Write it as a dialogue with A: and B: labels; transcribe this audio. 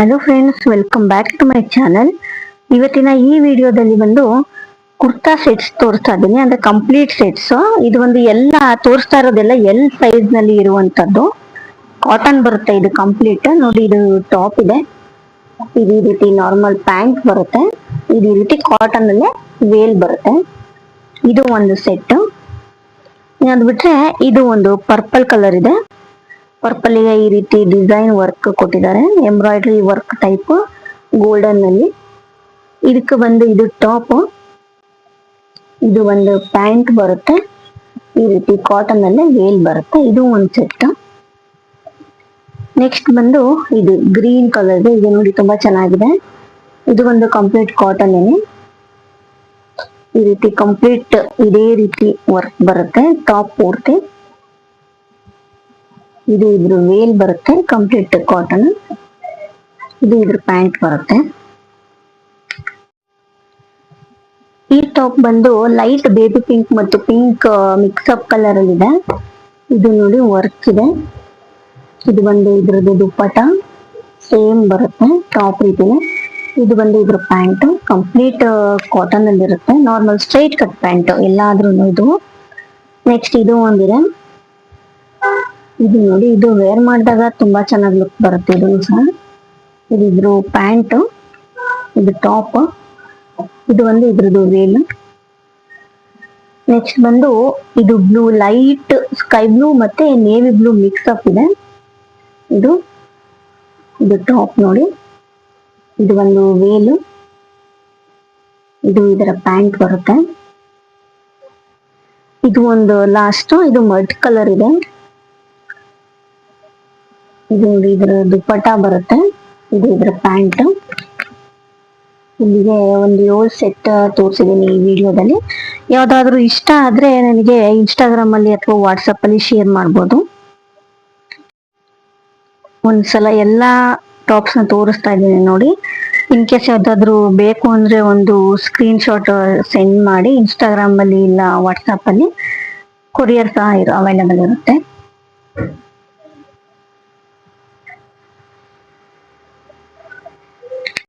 A: Hello friends, welcome back to my channel. ಇವತ್ತಿನ ಈ ವಿಡಿಯೋದಲ್ಲಿ ಬಂದು ಕುರ್ತಾ ಸೆಟ್ಸ್ ತೋರಿಸ್ತಾ ಇದ್ದೀನಿ. ಅಂದ್ರೆ ಕಂಪ್ಲೀಟ್ ಸೆಟ್ಸ್. ಇದು ಒಂದು ಎಲ್ಲ ತೋರಿಸ್ತಾ ಇರೋದೆಲ್ಲ ಎಲ್ ಸೈಜ್ ನಲ್ಲಿ ಇರುವಂತದ್ದು. ಕಾಟನ್ ಬರುತ್ತೆ ಇದು ಕಂಪ್ಲೀಟ್. ನೋಡಿ, ಇದು ಟಾಪ್ ಇದೆ, ಇದು ಈ ರೀತಿ ನಾರ್ಮಲ್ ಪ್ಯಾಂಟ್ ಬರುತ್ತೆ, ಇದು ಈ ರೀತಿ ಕಾಟನ್ ಅಲ್ಲೇ ವೇಲ್ ಬರುತ್ತೆ. ಇದು ಒಂದು ಸೆಟ್. ಅದು ಬಿಟ್ರೆ ಇದು ಒಂದು ಪರ್ಪಲ್ ಕಲರ್ ಇದೆ. ಪರ್ಪಲ್ ಗೆ ಈ ರೀತಿ ಡಿಸೈನ್ ವರ್ಕ್ ಕೊಟ್ಟಿದ್ದಾರೆ, ಎಂಬ್ರಾಯ್ಡರಿ ವರ್ಕ್ ಟೈಪ್ ಗೋಲ್ಡನ್ ನಲ್ಲಿ. ಇದಕ್ಕೆ ಬಂದು ಇದು ಟಾಪ್, ಇದು ಒಂದು ಪ್ಯಾಂಟ್ ಬರುತ್ತೆ, ಈ ರೀತಿ ಕಾಟನ್ ಅಲ್ಲೇ ವೇಲ್ ಬರುತ್ತೆ. ಇದು ಒಂದು ಸೆಟ್. ನೆಕ್ಸ್ಟ್ ಬಂದು ಇದು ಗ್ರೀನ್ ಕಲರ್ ಇದೆ, ಇದು ನೋಡಿ ತುಂಬಾ ಚೆನ್ನಾಗಿದೆ. ಇದು ಒಂದು ಕಂಪ್ಲೀಟ್ ಕಾಟನ್ ಏನೆ, ಈ ರೀತಿ ಕಂಪ್ಲೀಟ್ ಇದೇ ರೀತಿ ವರ್ಕ್ ಬರುತ್ತೆ ಟಾಪ್ ಪೂರ್ತಿ. ಇದು ಇದ್ರ ವೇಲ್ ಬರುತ್ತೆ ಕಂಪ್ಲೀಟ್ ಕಾಟನ್. ಇದು ಇದ್ರ ಪ್ಯಾಂಟ್ ಬರುತ್ತೆ. ಈ ಟಾಪ್ ಬಂದು ಲೈಟ್ ಬೇಬಿ ಪಿಂಕ್ ಮತ್ತು ಪಿಂಕ್ ಮಿಕ್ಸ್ ಅಪ್ ಕಲರ್ ಅಲ್ಲಿ ಇದೆ. ಇದು ನೋಡಿ ವರ್ಕ್ ಇದೆ. ಇದು ಬಂದು ಇದ್ರದ್ದು ದುಪ್ಪಟ ಸೇಮ್ ಬರುತ್ತೆ ಟಾಪ್ ರೀತಿನೇ. ಇದು ಬಂದು ಇದ್ರ ಪ್ಯಾಂಟ್ ಕಂಪ್ಲೀಟ್ ಕಾಟನ್ ಅಲ್ಲಿ ಇರುತ್ತೆ, ನಾರ್ಮಲ್ ಸ್ಟ್ರೈಟ್ ಕಟ್ ಪ್ಯಾಂಟ್ ಎಲ್ಲಾದ್ರೂ ಇದು. ನೆಕ್ಸ್ಟ್ ಇದು ಒಂದಿದೆ, ಇದು ನೋಡಿ, ಇದು ವೇರ್ ಮಾಡಿದಾಗ ತುಂಬಾ ಚೆನ್ನಾಗಿ ಲುಕ್ ಬರುತ್ತೆ. ಇದನ್ನು ಸಹ ಇದ್ರ ಪ್ಯಾಂಟ್, ಇದು ಟಾಪ್, ಇದು ಒಂದು ಇದ್ರದ್ದು ವೇಲ್. ನೆಕ್ಸ್ಟ್ ಬಂದು ಇದು ಬ್ಲೂ, ಲೈಟ್ ಸ್ಕೈ ಬ್ಲೂ ಮತ್ತೆ ನೇವಿ ಬ್ಲೂ ಮಿಕ್ಸ್ ಅಪ್ ಇದೆ. ಇದು ಟಾಪ್ ನೋಡಿ, ಇದು ಒಂದು ವೇಲ್, ಇದು ಇದರ ಪ್ಯಾಂಟ್ ಬರುತ್ತೆ. ಇದು ಒಂದು ಲಾಸ್ಟ್, ಇದು ಮಡ್ ಕಲರ್ ಇದೆ. ಇದು ಇದ್ರ ದುಪ್ಪಟ ಬರುತ್ತೆ, ಇದು ಇದ್ರ ಪ್ಯಾಂಟ್. ಇಲ್ಲಿಗೆ ಒಂದು 7 ಸೆಟ್ ತೋರಿಸಿದ್ದೀನಿ ಈ ವಿಡಿಯೋದಲ್ಲಿ. ಯಾವ್ದಾದ್ರು ಇಷ್ಟ ಆದ್ರೆ ನನಗೆ ಇನ್ಸ್ಟಾಗ್ರಾಮ್ ಅಲ್ಲಿ ಅಥವಾ ವಾಟ್ಸಪ್ ಅಲ್ಲಿ ಶೇರ್ ಮಾಡ್ಬೋದು. ಒಂದ್ಸಲ ಎಲ್ಲಾ ಟಾಪ್ಸ್ ನ ತೋರಿಸ್ತಾ ಇದ್ದೀನಿ ನೋಡಿ. ಇನ್ ಕೇಸ್ ಯಾವ್ದಾದ್ರು ಬೇಕು ಅಂದ್ರೆ ಒಂದು ಸ್ಕ್ರೀನ್ ಶಾಟ್ ಸೆಂಡ್ ಮಾಡಿ. ಇನ್ಸ್ಟಾಗ್ರಾಮ್ ಅಲ್ಲಿ ಇಲ್ಲ ವಾಟ್ಸಪ್ ಅಲ್ಲಿ ಕೊರಿಯರ್ ಸಹ ಅವೈಲೇಬಲ್ ಇರುತ್ತೆ.